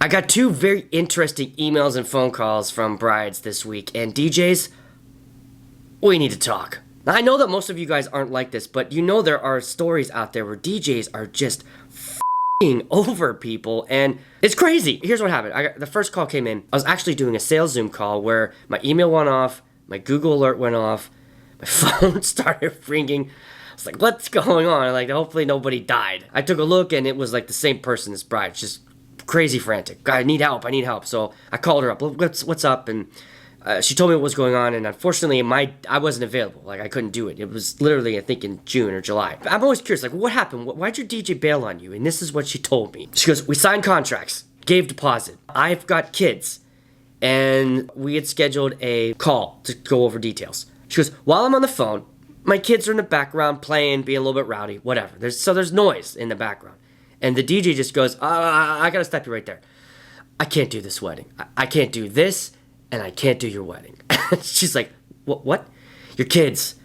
I got two very interesting emails and phone calls from brides this week, and DJs, we need to talk. Now, I know that most of you guys aren't like this, but you know there are stories out there where DJs are just f***ing over people, and it's crazy. Here's what happened. The first call came in. I was actually doing a sales Zoom call where my email went off, my Google alert went off, my phone started ringing. I was like, what's going on? Like, hopefully nobody died. I took a look, and it was like the same person as bride, just crazy frantic. I need help. So I called her up. What's up? And she told me what was going on. And unfortunately, I wasn't available. Like, I couldn't do it. It was literally, I think, in June or July. I'm always curious, like, what happened? Why'd your DJ bail on you? And this is what she told me. She goes, we signed contracts, gave deposit. I've got kids. And we had scheduled a call to go over details. She goes, while I'm on the phone, my kids are in the background playing, being a little bit rowdy, whatever. There's noise in the background. And the DJ just goes, I gotta stop you right there. I can't do this wedding. I can't do this, and I can't do your wedding. She's like, what? Your kids.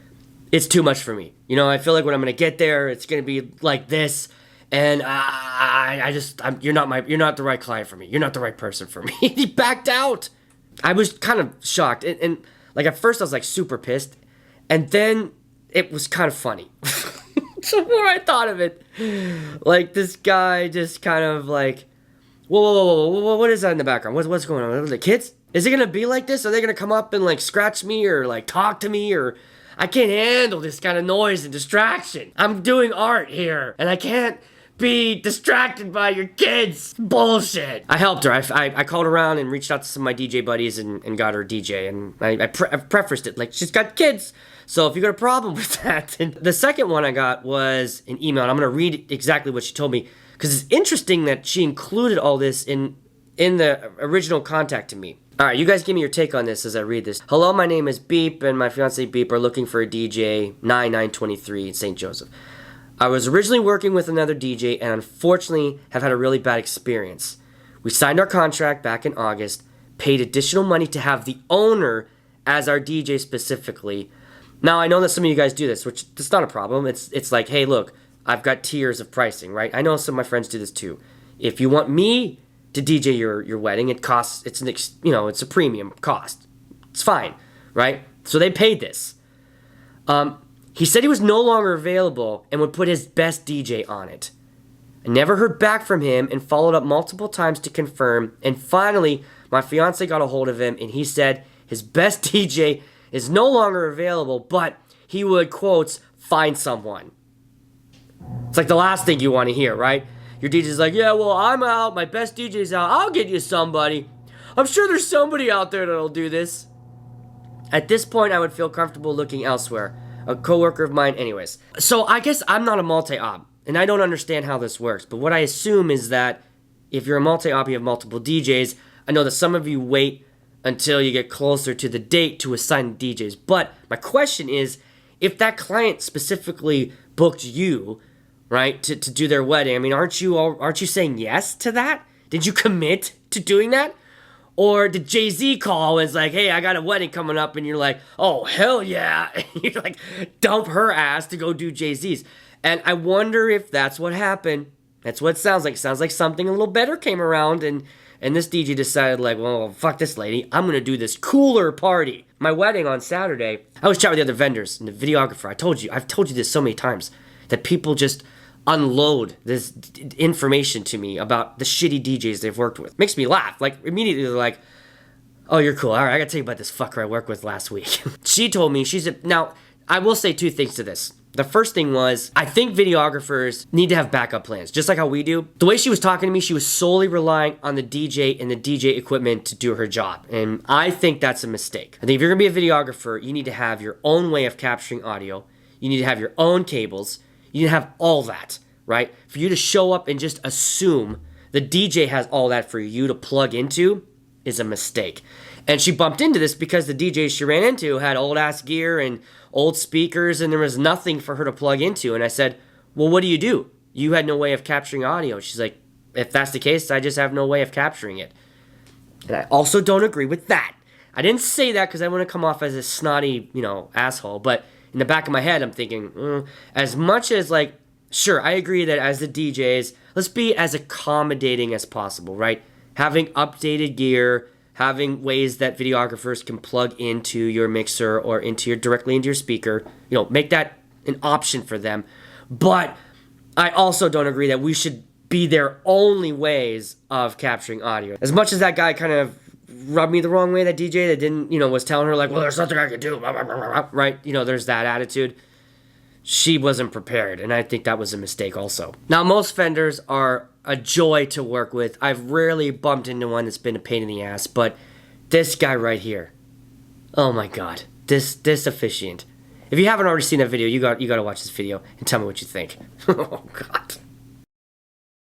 It's too much for me. You know, I feel like when I'm gonna get there, it's gonna be like this, and you're not the right client for me. You're not the right person for me. He backed out. I was kind of shocked, and like at first I was like super pissed, and then it was kind of funny. The more I thought of it, like this guy just kind of like, whoa, what is that in the background? What's going on? The kids? Is it gonna be like this? Are they gonna come up and like scratch me or like talk to me? Or I can't handle this kind of noise and distraction. I'm doing art here, and I can't be distracted by your kids. Bullshit. I helped her. I called around and reached out to some of my DJ buddies and got her DJ, and I prefaced it like she's got kids. So if you got a problem with that, and the second one I got was an email, and I'm gonna read exactly what she told me because it's interesting that she included all this in the original contact to me. All right, you guys give me your take on this as I read this. Hello, my name is Beep, and my fiance Beep are looking for a DJ 9923 in St. Joseph. I was originally working with another DJ and unfortunately have had a really bad experience. We signed our contract back in August, paid additional money to have the owner as our DJ specifically. Now, I know that some of you guys do this, which it's not a problem. It's like, hey, look, I've got tiers of pricing, right? I know some of my friends do this too. If you want me to DJ your wedding, it costs, it's a premium cost. It's fine, right? So they paid this. He said he was no longer available and would put his best DJ on it. I never heard back from him and followed up multiple times to confirm. And finally, my fiance got a hold of him and he said his best DJ is no longer available, but he would, quotes, find someone. It's like the last thing you want to hear, right? Your DJ's like, yeah, well, I'm out. My best DJ's out. I'll get you somebody. I'm sure there's somebody out there that'll do this. At this point, I would feel comfortable looking elsewhere. A coworker of mine, anyways. So I guess I'm not a multi-op, and I don't understand how this works. But what I assume is that if you're a multi-op, you have multiple DJs. I know that some of you wait until you get closer to the date to assign DJs. But my question is, if that client specifically booked you, right, to do their wedding, I mean, aren't you saying yes to that? Did you commit to doing that? Or did Jay-Z call and it's like, hey, I got a wedding coming up, and you're like, oh, hell yeah. And you're like, dump her ass to go do Jay-Z's. And I wonder if that's what happened. That's what it sounds like. It sounds like something a little better came around, and this DJ decided, like, well, fuck this lady. I'm going to do this cooler party. My wedding on Saturday, I was chatting with the other vendors and the videographer. I've told you this so many times, that people just unload this information to me about the shitty DJs they've worked with. Makes me laugh. Like, immediately they're like, oh, you're cool. All right, I gotta tell you about this fucker I worked with last week. She told me, now, I will say two things to this. The first thing was, I think videographers need to have backup plans, just like how we do. The way she was talking to me, she was solely relying on the DJ and the DJ equipment to do her job. And I think that's a mistake. I think if you're gonna be a videographer, you need to have your own way of capturing audio. You need to have your own cables. You need to have all that, right? For you to show up and just assume the DJ has all that for you to plug into is a mistake. And she bumped into this because the DJs she ran into had old ass gear and old speakers, and there was nothing for her to plug into. And I said, well, what do? You had no way of capturing audio. She's like, if that's the case, I just have no way of capturing it. And I also don't agree with that. I didn't say that because I want to come off as a snotty, asshole, but in the back of my head, I'm thinking, as much as, sure, I agree that as the DJs, let's be as accommodating as possible, right? Having updated gear, having ways that videographers can plug into your mixer or directly into your speaker, make that an option for them. But I also don't agree that we should be their only ways of capturing audio. As much as that guy kind of rubbed me the wrong way, that DJ that didn't, was telling her like, well, there's nothing I can do, right? There's that attitude. She wasn't prepared, and I think that was a mistake also. Now, most vendors are a joy to work with. I've rarely bumped into one that's been a pain in the ass, but this guy right here, oh my god, this officiant. If you haven't already seen that video, you got to watch this video and tell me what you think. Oh god.